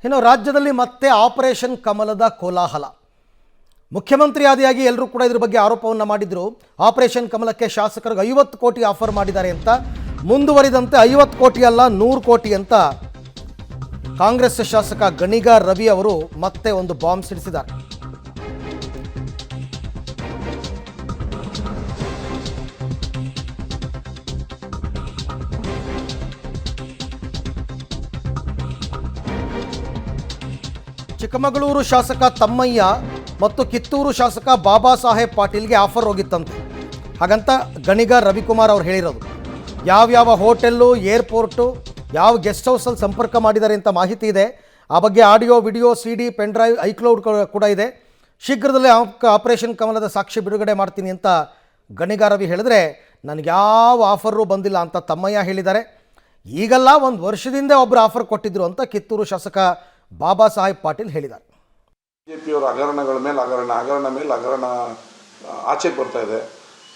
ಇನ್ನು ರಾಜ್ಯದಲ್ಲಿ ಮತ್ತೆ ಆಪರೇಷನ್ ಕಮಲದ ಕೋಲಾಹಲ. ಮುಖ್ಯಮಂತ್ರಿ ಆದಿಯಾಗಿ ಎಲ್ಲರೂ ಕೂಡ ಇದ್ರ ಬಗ್ಗೆ ಆರೋಪವನ್ನು ಮಾಡಿದ್ರು. ಆಪರೇಷನ್ ಕಮಲಕ್ಕೆ ಶಾಸಕರಿಗೆ 50 ಕೋಟಿ ಆಫರ್ ಮಾಡಿದ್ದಾರೆ ಅಂತ. ಮುಂದುವರಿದಂತೆ 50 ಕೋಟಿ ಅಲ್ಲ 100 ಕೋಟಿ ಅಂತ ಕಾಂಗ್ರೆಸ್ ಶಾಸಕ ಗಣಿಗ ರವಿ ಅವರು ಮತ್ತೆ ಒಂದು ಬಾಂಬ್ ಸಿಡಿಸಿದ್ದಾರೆ. ಚಿಕ್ಕಮಗಳೂರು ಶಾಸಕ ತಮ್ಮಯ್ಯ ಮತ್ತು ಕಿತ್ತೂರು ಶಾಸಕ ಬಾಬಾ ಸಾಹೇಬ್ ಪಾಟೀಲ್ಗೆ ಆಫರ್ ಹೋಗಿತ್ತಂತೆ. ಹಾಗಂತ ಗಣಿಗ ರವಿಕುಮಾರ್ ಅವರು ಹೇಳಿರೋದು. ಯಾವ್ಯಾವ ಹೋಟೆಲ್ಲು, ಏರ್ಪೋರ್ಟು, ಯಾವ ಗೆಸ್ಟ್ ಹೌಸಲ್ಲಿ ಸಂಪರ್ಕ ಮಾಡಿದ್ದಾರೆ ಅಂತ ಮಾಹಿತಿ ಇದೆ. ಆ ಬಗ್ಗೆ audio, video, CD, pen drive, iCloud ಕೂಡ ಇದೆ. ಶೀಘ್ರದಲ್ಲೇ ಆಪರೇಷನ್ ಕಮಲದ ಸಾಕ್ಷಿ ಬಿಡುಗಡೆ ಮಾಡ್ತೀನಿ ಅಂತ ಗಣಿಗ ರವಿ ಹೇಳಿದ್ರೆ, ನನಗೆ ಯಾವ ಆಫರು ಬಂದಿಲ್ಲ ಅಂತ ತಮ್ಮಯ್ಯ ಹೇಳಿದ್ದಾರೆ. ಈಗಲ್ಲ, ಒಂದು ವರ್ಷದಿಂದ ಒಬ್ಬರು ಆಫರ್ ಕೊಟ್ಟಿದ್ರು ಅಂತ ಕಿತ್ತೂರು ಶಾಸಕ ಬಾಬಾ ಸಾಹೇಬ್ ಪಾಟೀಲ್ ಹೇಳಿದ್ದಾರೆ. ಬಿಜೆಪಿಯವರ ಹಗರಣಗಳ ಮೇಲೆ ಹಗರಣ ಆಚೆಗೆ ಬರ್ತಾ ಇದೆ.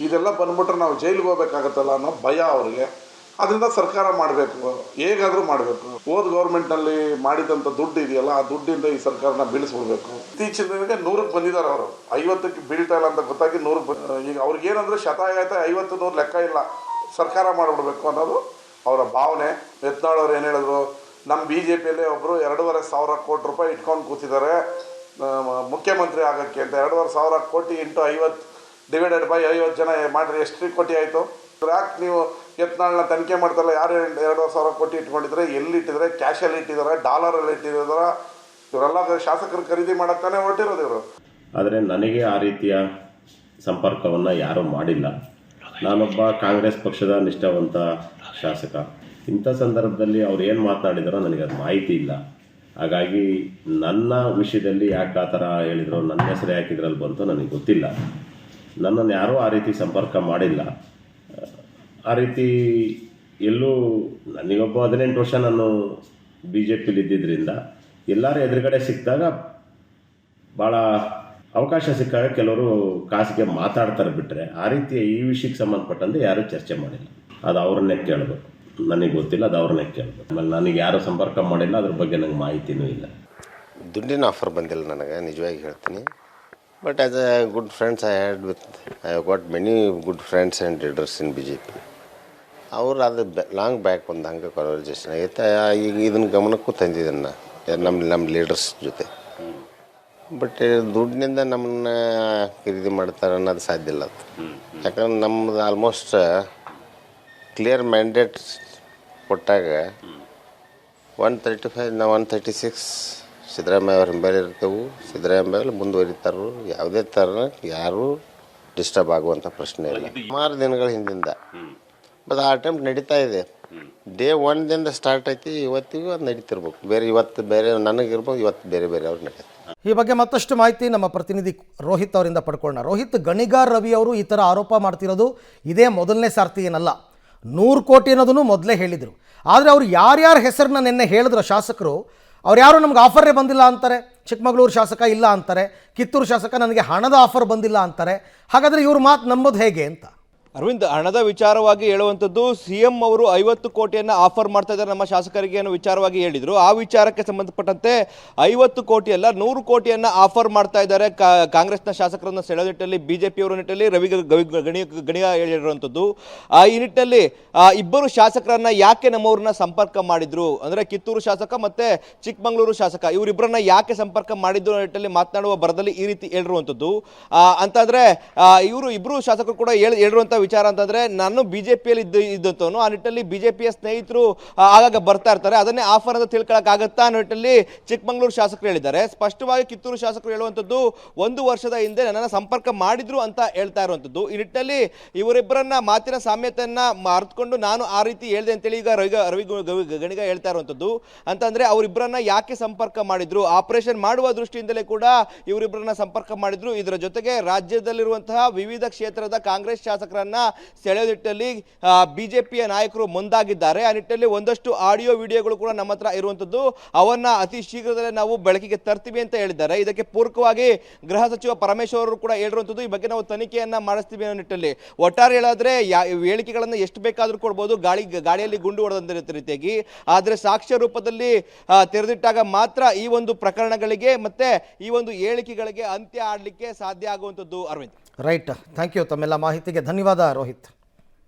ಇದೆಲ್ಲ ಬಂದ್ಬಿಟ್ರೆ ನಾವು ಜೈಲಿಗೆ ಹೋಗ್ಬೇಕಾಗತ್ತಲ್ಲ ಅನ್ನೋ ಭಯ ಅವರಿಗೆ. ಅದರಿಂದ ಸರ್ಕಾರ ಮಾಡಬೇಕು, ಹೇಗಾದರೂ ಮಾಡಬೇಕು. ಗೌರ್ಮೆಂಟ್ನಲ್ಲಿ ಮಾಡಿದಂಥ ದುಡ್ಡು ಇದೆಯಲ್ಲ, ಆ ದುಡ್ಡಿಂದ ಈ ಸರ್ಕಾರನ ಬೀಳಿಸ್ಬಿಡ್ಬೇಕು. ಇತ್ತೀಚಿನ 100ಕ್ಕೆ ಬಂದಿದ್ದಾರೆ ಅವರು. 50ಕ್ಕೆ ಬೀಳ್ತಾ ಇಲ್ಲ ಅಂತ ಗೊತ್ತಾಗಿ 100ಕ್ಕೆ. ಈಗ ಅವ್ರಿಗೇನಂದ್ರೆ ಶತಾಯತ 50-100 ಲೆಕ್ಕ ಇಲ್ಲ, ಸರ್ಕಾರ ಮಾಡಿಬಿಡ್ಬೇಕು ಅನ್ನೋದು ಅವರ ಭಾವನೆ. ಯತ್ನಾಳ್ ಅವ್ರು ಏನು ಹೇಳಿದ್ರು, ನಮ್ಮ BJPಯಲ್ಲೇ ಒಬ್ಬರು 2,500 ಕೋಟಿ ರೂಪಾಯಿ ಇಟ್ಕೊಂಡು ಕೂತಿದ್ದಾರೆ ಮುಖ್ಯಮಂತ್ರಿ ಆಗೋಕ್ಕೆ ಅಂತ. 2,500 ಕೋಟಿ ಇಂಟು 50 ಡಿವೈಡೆಡ್ ಬೈ 50 ಜನ ಮಾಡಿದ್ರೆ ಎಷ್ಟು ಕೋಟಿ ಆಯಿತು? ಯಾಕೆ ನೀವು ಯತ್ನಾಳನ್ನ ತನಿಖೆ ಮಾಡ್ತಾರಲ್ಲ, ಯಾರು 2,500 ಕೋಟಿ ಇಟ್ಕೊಂಡಿದ್ರೆ, ಎಲ್ಲಿಟ್ಟಿದ್ದಾರೆ? ಕ್ಯಾಶಲ್ಲಿ ಇಟ್ಟಿದ್ದಾರೆ, ಡಾಲರಲ್ಲಿ ಇಟ್ಟಿದ್ದಾರೆ? ಇವರೆಲ್ಲ ಶಾಸಕರು ಖರೀದಿ ಮಾಡೋಕ್ಕಾನೆ ಹೊರಟಿರೋದು ಇವರು. ಆದರೆ ನನಗೆ ಆ ರೀತಿಯ ಸಂಪರ್ಕವನ್ನು ಯಾರೂ ಮಾಡಿಲ್ಲ. ನಾನೊಬ್ಬ ಕಾಂಗ್ರೆಸ್ ಪಕ್ಷದ ನಿಷ್ಠಾವಂತ ಶಾಸಕ. ಇಂಥ ಸಂದರ್ಭದಲ್ಲಿ ಅವ್ರು ಏನು ಮಾತನಾಡಿದಾರೋ ನನಗೆ ಅದು ಮಾಹಿತಿ ಇಲ್ಲ. ಹಾಗಾಗಿ ನನ್ನ ವಿಷಯದಲ್ಲಿ ಯಾಕೆ ಆ ಥರ ಹೇಳಿದ್ರು, ನನ್ನ ಹೆಸರು ಯಾಕೆ ಇದರಲ್ಲಿ ಬಂತು ನನಗೆ ಗೊತ್ತಿಲ್ಲ. ನನ್ನನ್ನು ಯಾರೂ ಆ ರೀತಿ ಸಂಪರ್ಕ ಮಾಡಿಲ್ಲ. ಆ ರೀತಿ ಎಲ್ಲೂ ನನಗೊಬ್ಬ 18 ವರ್ಷ ನಾನು BJPಲಿ ಇದ್ದಿದ್ದರಿಂದ ಎಲ್ಲರೂ ಎದುರುಗಡೆ ಸಿಕ್ಕಿದಾಗ ಭಾಳ ಅವಕಾಶ ಸಿಕ್ಕಾಗ ಕೆಲವರು ಕಾಸಿಗೆ ಮಾತಾಡ್ತಾರೆ ಬಿಟ್ಟರೆ, ಆ ರೀತಿಯ ಈ ವಿಷಯಕ್ಕೆ ಸಂಬಂಧಪಟ್ಟಂತೆ ಯಾರೂ ಚರ್ಚೆ ಮಾಡಿಲ್ಲ. ಅದು ಅವ್ರನ್ನೇ ಕೇಳಬೇಕು, ನನಗೆ ಗೊತ್ತಿಲ್ಲ, ಅದು ಅವ್ರನ್ನೇ ಕೇಳಬೇಕು. ಆಮೇಲೆ ನನಗೆ ಯಾರೂ ಸಂಪರ್ಕ ಮಾಡಿಲ್ಲ, ಅದ್ರ ಬಗ್ಗೆ ನನಗೆ ಮಾಹಿತಿನೂ ಇಲ್ಲ. ದುಡ್ಡಿನ ಆಫರ್ ಬಂದಿಲ್ಲ ನನಗೆ, ನಿಜವಾಗಿ ಹೇಳ್ತೀನಿ. But as A good friends I got many good friends and leaders in BJP. ಅವ್ರು ಅದು ಲಾಂಗ್ ಬ್ಯಾಕ್ ಒಂದು ಹಂಗೆ ಕನ್ವರ್ಜೇಷನ್ ಆಗೈತೆ. ಈಗ ಇದನ್ನು ಗಮನಕ್ಕೂ ತಂದಿದ್ದನ್ನು ನಮ್ಮ ಲೀಡರ್ಸ್ ಜೊತೆ. ಬಟ್ ದುಡ್ಡಿನಿಂದ ನಮ್ಮನ್ನ ಖರೀದಿ ಮಾಡ್ತಾರೆ ಅನ್ನೋದು ಸಾಧ್ಯ ಇಲ್ಲ. ಅದು ಯಾಕಂದ್ರೆ ನಮ್ಮದು ಆಲ್ಮೋಸ್ಟ್ ಕ್ಲಿಯರ್ ಮ್ಯಾಂಡೇಟ್ ಕೊಟ್ಟಾಗ 135 ನಾವು 136 ಸಿದ್ದರಾಮಯ್ಯ ಅವ್ರ ಹಿಂಬಾಲಿ ಇರ್ತೇವೆ. ಸಿದ್ದರಾಮಯ್ಯ ಮುಂದುವರಿತಾರು. ಯಾವುದೇ ಥರ ಯಾರೂ ಡಿಸ್ಟರ್ಬ್ ಆಗುವಂಥ ಪ್ರಶ್ನೆ ಇಲ್ಲ. ಸುಮಾರು ದಿನಗಳ ಹಿಂದಿಂದ ಬಟ್ ಆ ಅಟೆಂಪ್ಟ್ ನಡೀತಾ ಇದೆ. ಡೇ 1ದಿಂದ ಸ್ಟಾರ್ಟ್ ಐತಿ, ಇವತ್ತಿಗೂ ಅದು ನಡೀತಿರ್ಬೇಕು. ಬೇರೆ ಇವತ್ತು ಬೇರೆ ನನಗಿರ್ಬೋದು, ಇವತ್ತು ಬೇರೆ ಅವ್ರು ನಡೀತಾರೆ. ಈ ಬಗ್ಗೆ ಮತ್ತಷ್ಟು ಮಾಹಿತಿ ನಮ್ಮ ಪ್ರತಿನಿಧಿ ರೋಹಿತ್ ಅವರಿಂದ ಪಡ್ಕೊಳ್ಳೋಣ. ರೋಹಿತ್, ಗಣಿಗ ರವಿ ಅವರು ಈ ಥರ ಆರೋಪ ಮಾಡ್ತಿರೋದು ಇದೇ ಮೊದಲನೇ ಸಾರ್ತಿ ಏನಲ್ಲ. 100 ಕೋಟಿ ಅನ್ನೋದನ್ನು ಮೊದಲೇ ಹೇಳಿದರು. ಆದರೆ ಅವರು ಯಾರ್ಯಾರ ಹೆಸರನ್ನ ನಿನ್ನೆ ಹೇಳಿದ್ರು ಶಾಸಕರು, ಅವ್ರು ಯಾರು ನಮ್ಗೆ ಆಫರೇ ಬಂದಿಲ್ಲ ಅಂತಾರೆ. ಚಿಕ್ಕಮಗಳೂರು ಶಾಸಕ ಇಲ್ಲ ಅಂತಾರೆ, ಕಿತ್ತೂರು ಶಾಸಕ ನನಗೆ ಹಣದ ಆಫರ್ ಬಂದಿಲ್ಲ ಅಂತಾರೆ. ಹಾಗಾದರೆ ಇವ್ರ ಮಾತು ನಂಬೋದು ಹೇಗೆ ಅಂತ? ಅರವಿಂದ್, ಹಣದ ವಿಚಾರವಾಗಿ ಹೇಳುವಂಥದ್ದು CM ಅವರು 50 ಕೋಟಿಯನ್ನು ಆಫರ್ ಮಾಡ್ತಾ ಇದ್ದಾರೆ ನಮ್ಮ ಶಾಸಕರಿಗೆ ಅನ್ನೋ ವಿಚಾರವಾಗಿ ಹೇಳಿದರು. ಆ ವಿಚಾರಕ್ಕೆ ಸಂಬಂಧಪಟ್ಟಂತೆ 50 ಕೋಟಿ ಅಲ್ಲ 100 ಕೋಟಿಯನ್ನು ಆಫರ್ ಮಾಡ್ತಾ ಇದ್ದಾರೆ ಕಾಂಗ್ರೆಸ್ನ ಶಾಸಕರನ್ನು ಸೆಳೆದ ನಿಟ್ಟಲ್ಲಿ, BJPಯವರ ನಿಟ್ಟಲ್ಲಿ ಗಣಿಗ ಹೇಳಿರುವಂಥದ್ದು. ಈ ನಿಟ್ಟಲ್ಲಿ ಇಬ್ಬರು ಶಾಸಕರನ್ನ ಯಾಕೆ ನಮ್ಮವ್ರನ್ನ ಸಂಪರ್ಕ ಮಾಡಿದ್ರು ಅಂದರೆ, ಕಿತ್ತೂರು ಶಾಸಕ ಮತ್ತು ಚಿಕ್ಕಮಗಳೂರು ಶಾಸಕ ಇವರಿಬ್ಬರನ್ನ ಯಾಕೆ ಸಂಪರ್ಕ ಮಾಡಿದ್ರು ಅನ್ನೋ ನಿಟ್ಟಲ್ಲಿ ಮಾತನಾಡುವ ಬರದಲ್ಲಿ ಈ ರೀತಿ ಹೇಳಿರುವಂಥದ್ದು. ಅಂತಂದರೆ ಇವರು ಇಬ್ಬರು ಶಾಸಕರು ಕೂಡ ಹೇಳಿರುವಂಥ ವಿಚಾರ ಅಂತಂದ್ರೆ, ನಾನು BJPಯಲ್ಲಿ ಇದ್ದಂತವನು, ಆ ನಿಟ್ಟಲ್ಲಿ BJPಯ ಸ್ನೇಹಿತರು ಆಗಾಗ ಬರ್ತಾ ಇರ್ತಾರೆ, ಅದನ್ನೇ ಆಫರ್ ಅಂತ ತಿಳ್ಕೊಳಕ್ ಆಗತ್ತಾ ಅನ್ನೋ ನಿಟ್ಟಲ್ಲಿ ಚಿಕ್ಕಮಗಳೂರು ಶಾಸಕರು ಹೇಳಿದ್ದಾರೆ. ಸ್ಪಷ್ಟವಾಗಿ ಕಿತ್ತೂರು ಶಾಸಕರು ಹೇಳುವಂಥದ್ದು 1 ವರ್ಷದ ಹಿಂದೆ ನನ್ನನ್ನು ಸಂಪರ್ಕ ಮಾಡಿದ್ರು ಅಂತ ಹೇಳ್ತಾ ಇರುವಂಥದ್ದು. ಈ ನಿಟ್ಟಲ್ಲಿ ಇವರಿಬ್ಬರನ್ನ ಮಾತಿನ ಸಾಮ್ಯತೆಯನ್ನ ಅರ್ಥಕೊಂಡು ನಾನು ಆ ರೀತಿ ಹೇಳಿದೆ ಅಂತೇಳಿ ಈಗ ರವಿ ಗಣಿಗ ಹೇಳ್ತಾ ಇರುವಂಥದ್ದು. ಅಂತಂದ್ರೆ ಅವರಿಬ್ಬರನ್ನ ಯಾಕೆ ಸಂಪರ್ಕ ಮಾಡಿದ್ರು, ಆಪರೇಷನ್ ಮಾಡುವ ದೃಷ್ಟಿಯಿಂದಲೇ ಕೂಡ ಇವರಿಬ್ಬರನ್ನ ಸಂಪರ್ಕ ಮಾಡಿದ್ರು. ಇದರ ಜೊತೆಗೆ ರಾಜ್ಯದಲ್ಲಿರುವಂತಹ ವಿವಿಧ ಕ್ಷೇತ್ರದ ಕಾಂಗ್ರೆಸ್ ಶಾಸಕರನ್ನ ಸೆಳೆಯೋ ನಿಟ್ಟಿನಲ್ಲಿ ಬಿಜೆಪಿಯ ನಾಯಕರು ಮುಂದಾಗಿದ್ದಾರೆ. ಆ ನಿಟ್ಟಿನಲ್ಲಿ ಒಂದಷ್ಟು ಆಡಿಯೋ ವಿಡಿಯೋಗಳು ಕೂಡ ನಮ್ಮ ಹತ್ರ ಇರುವಂತದ್ದು, ಅವನ್ನ ಅತಿ ಶೀಘ್ರದಲ್ಲೇ ನಾವು ಬೆಳಕಿಗೆ ತರ್ತೀವಿ ಅಂತ ಹೇಳಿದ್ದಾರೆ. ಇದಕ್ಕೆ ಪೂರಕವಾಗಿ ಗೃಹ ಸಚಿವ ಪರಮೇಶ್ವರ್ ಅವರು ಕೂಡ ಹೇಳಿರುವಂತದ್ದು, ಈ ಬಗ್ಗೆ ನಾವು ತನಿಖೆಯನ್ನ ಮಾಡಿಸ್ತೀವಿ ಅನ್ನೋ ನಿಟ್ಟಿನಲ್ಲಿ. ಒಟ್ಟಾರೆ ಹೇಳಾದ್ರೆ ಹೇಳಿಕೆಗಳನ್ನ ಎಷ್ಟು ಬೇಕಾದ್ರೂ ಕೊಡ್ಬೋದು, ಗಾಳಿಯಲ್ಲಿ ಗುಂಡು ಹೊಡೆದಂತ ರೀತಿಯಾಗಿ. ಆದ್ರೆ ಸಾಕ್ಷ್ಯ ರೂಪದಲ್ಲಿ ತೆರೆದಿಟ್ಟಾಗ ಮಾತ್ರ ಈ ಒಂದು ಪ್ರಕರಣಗಳಿಗೆ ಮತ್ತೆ ಈ ಒಂದು ಹೇಳಿಕೆಗಳಿಗೆ ಅಂತ್ಯ ಆಡಲಿಕ್ಕೆ ಸಾಧ್ಯ ಆಗುವಂತದ್ದು. Arvind, right, thank you. ತಮ್ಮೆಲ್ಲ ಮಾಹಿತಿಗೆ ಧನ್ಯವಾದ ರೋಹಿತ್.